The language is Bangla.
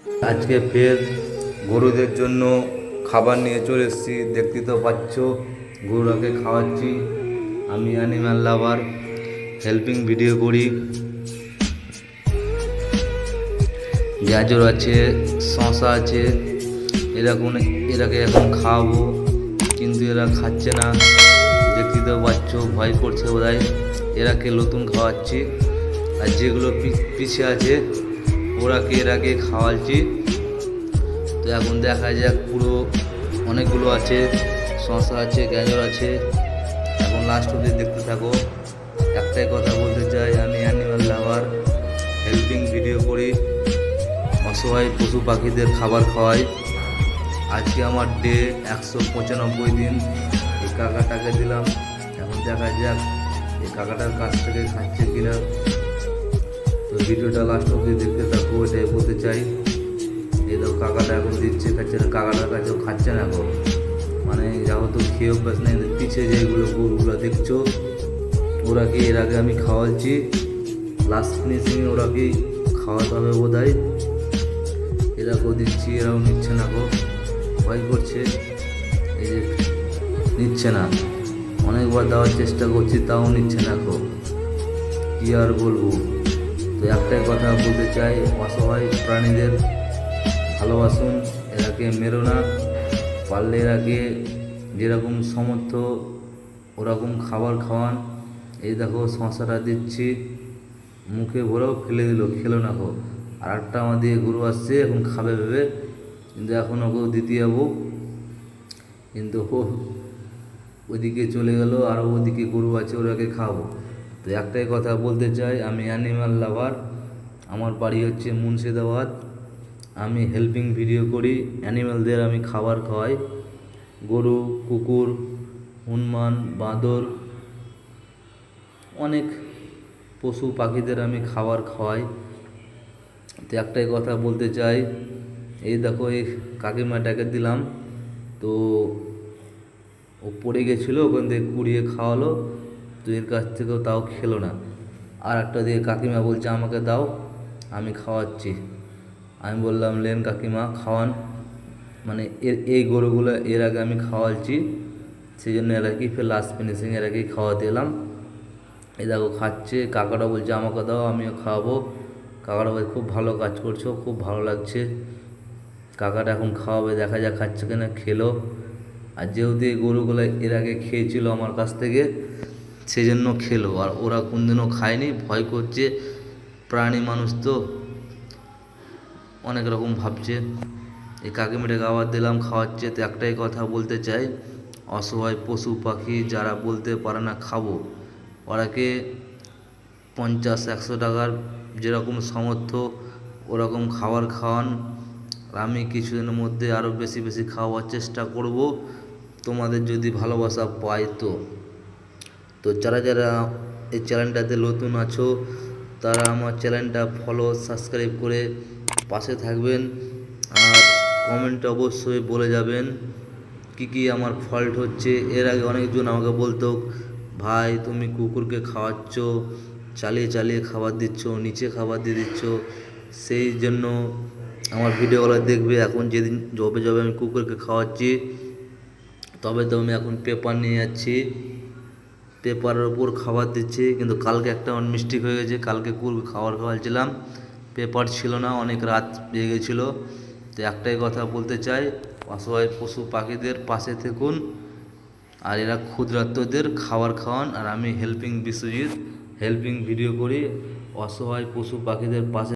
আজকে ফের গরুদের জন্য খাবার নিয়ে চলে এসেছি। দেখতে তো পাচ্ছ গরুরাকে খাওয়াচ্ছি। আমি অ্যানিম্যাল লাভার, হেল্পিং ভিডিও করি। গাজর আছে, শসা আছে, এরাকে এখন খাওয়াবো, কিন্তু এরা খাচ্ছে না। দেখতে তো পাচ্ছ ভয় করছে বোধহয়। এরাকে নতুন খাওয়াচ্ছি, আর যেগুলো পিছিয়ে আছে এরাকে খাওয়াচ্ছি। তো এখন দেখা যাক, পুরো অনেকগুলো আছে, শসা আছে, গাজর আছে। এখন লাস্ট অবধি দেখতে থাকো। একটাই কথা বলতে চাই, আমি অ্যানিম্যাল লাভার, হেল্পিং ভিডিও করি, অসহায় পশু পাখিদের খাবার খাওয়াই। আজকে আমার ডে 195 দিন। এই কাকাটাকে দিলাম, এখন দেখা যাক এই কাকাটার কাছ থেকে খাচ্ছে কিনা। তো ভিডিওটা লাস্ট অবধি দেখতে থাকবো, এটাই বলতে চাই। এই তো কাকাটা এখন দিচ্ছে, খাচ্ছে না। কাকাটার কাছেও খাচ্ছে না এখন, মানে যেহেতু খেয়ে অভ্যাস নেই। পিছিয়ে যেগুলো গরুগুলো দেখছো, এর আগে আমি খাওয়াচ্ছি। লাস্ট ফিনিশিংয়ে ওরাকে খাওয়াতে হবে বোধ হয়। এরাকেও দিচ্ছি, এরাও নিচ্ছে না গো, ভয় করছে। এই যে নিচ্ছে না, অনেকবার দেওয়ার চেষ্টা করছি, তাও নিচ্ছে না গো, কী আর বলবো। তো একটাই কথা বলতে চাই, অসহায় প্রাণীদের ভালোবাসুন, এরাকে মেরো না। পারলে এরাকে যেরকম সামর্থ্য ওরকম খাবার খাওয়ান। এই দেখো শসাটা দিচ্ছি, মুখে ভরেও ফেলে দিল, খেলো না গো। আর একটা আমাদের গরু আসছে, এখন খাবে ভেবে, কিন্তু এখন ওকেও দিতে যাবো, কিন্তু ওইদিকে চলে গেল। আর ওদিকে গরু আছে, ওরাকে খাবো। তো একটাই কথা বলতে চাই, আমি অ্যানিম্যাল লাভার, আমার বাড়ি হচ্ছে মুর্শিদাবাদ। আমি হেল্পিং ভিডিও করি, অ্যানিম্যালদের আমি খাবার খাওয়াই। গরু, কুকুর, হনুমান, বাঁদর, অনেক পশু পাখিদের আমি খাবার খাওয়াই। তো একটাই কথা বলতে চাই, এই দেখো এই কাকিমাটাকে দিলাম, তো ও পড়ে গেছিলো, ওখান থেকে কুড়িয়ে খাওয়ালো, তো এর কাছ থেকেও তাও খেলো না। আর একটা দিয়ে কাকিমা বলছে আমাকে দাও, আমি খাওয়াচ্ছি। আমি বললাম লেন কাকিমা খাওয়ান, মানে এই গরুগুলো এর আগে আমি খাওয়াচ্ছি, সেই জন্য এরাকেই ফের লাস্ট ফিনিশিং এরাকেই খাওয়াতে এলাম। এই দেখো খাচ্ছে, কাকাটা বলছে আমাকে দাও, আমিও খাওয়াবো। কাকাটা বলছে খুব ভালো কাজ করছো, খুব ভালো লাগছে। কাকাটা এখন খাওয়াবে, দেখা যাক খাচ্ছে কিনা। খেলো। আর যেহেতু এই গরুগুলো এর আগে খেয়েছিল আমার কাছ থেকে, সেই জন্য খেলো। আর ওরা কোনদিনও খায়নি, ভয় করছে। প্রাণী মানুষ তো অনেক রকম ভাবছে। এই কাকিমিটাকে আবার দিলাম, খাওয়াচ্ছে। তো একটাই কথা বলতে চাই, অসহায় পশু পাখি যারা বলতে পারে না খাবো, ওরাকে 50-100 টাকার যেরকম সামর্থ্য ওরকম খাবার খাওয়ান। আর আমি কিছুদিনের মধ্যে আরও বেশি বেশি খাওয়ার চেষ্টা করব, তোমাদের যদি ভালোবাসা পাই। তো যারা যারা এই চ্যানেলটাতে নতুন আছো, তারা আমার চ্যানেলটা ফলো সাবস্ক্রাইব করে পাশে থাকবেন। আর কমেন্টে অবশ্যই বলে যাবেন কি কি আমার ফল্ট হচ্ছে। এর আগে অনেকজন আমাকে বলতো, ভাই তুমি কুকুরকে খাওয়াচ্ছ, চালিয়ে চালিয়ে খাবার দিচ্ছ, নিচে খাবার দিয়ে দিচ্ছ। সেই জন্য আমার ভিডিওগুলো দেখবে। এখন যেদিন যবে যবে আমি কুকুরকে খাওয়াচ্ছি, তবে তো আমি এখন পেপার নিয়ে যাচ্ছি, পেপারের ওপর খাবার দিচ্ছি। কিন্তু কালকে একটা মিস্টেক হয়ে গেছে, কালকে কুকুরকে খাবার খাওয়াচ্ছিলাম, পেপার ছিল না, অনেক রাত পেয়ে গেছিলো। তো একটাই কথা বলতে চাই, অসহায় পশু পাখিদের পাশে থাকুন, আর এরা ক্ষুদ্রাত্মদের খাবার খাওয়ান। আর আমি হেল্পিং বিশ্বজিৎ, হেল্পিং ভিডিও করি, অসহায় পশু পাখিদের পাশে।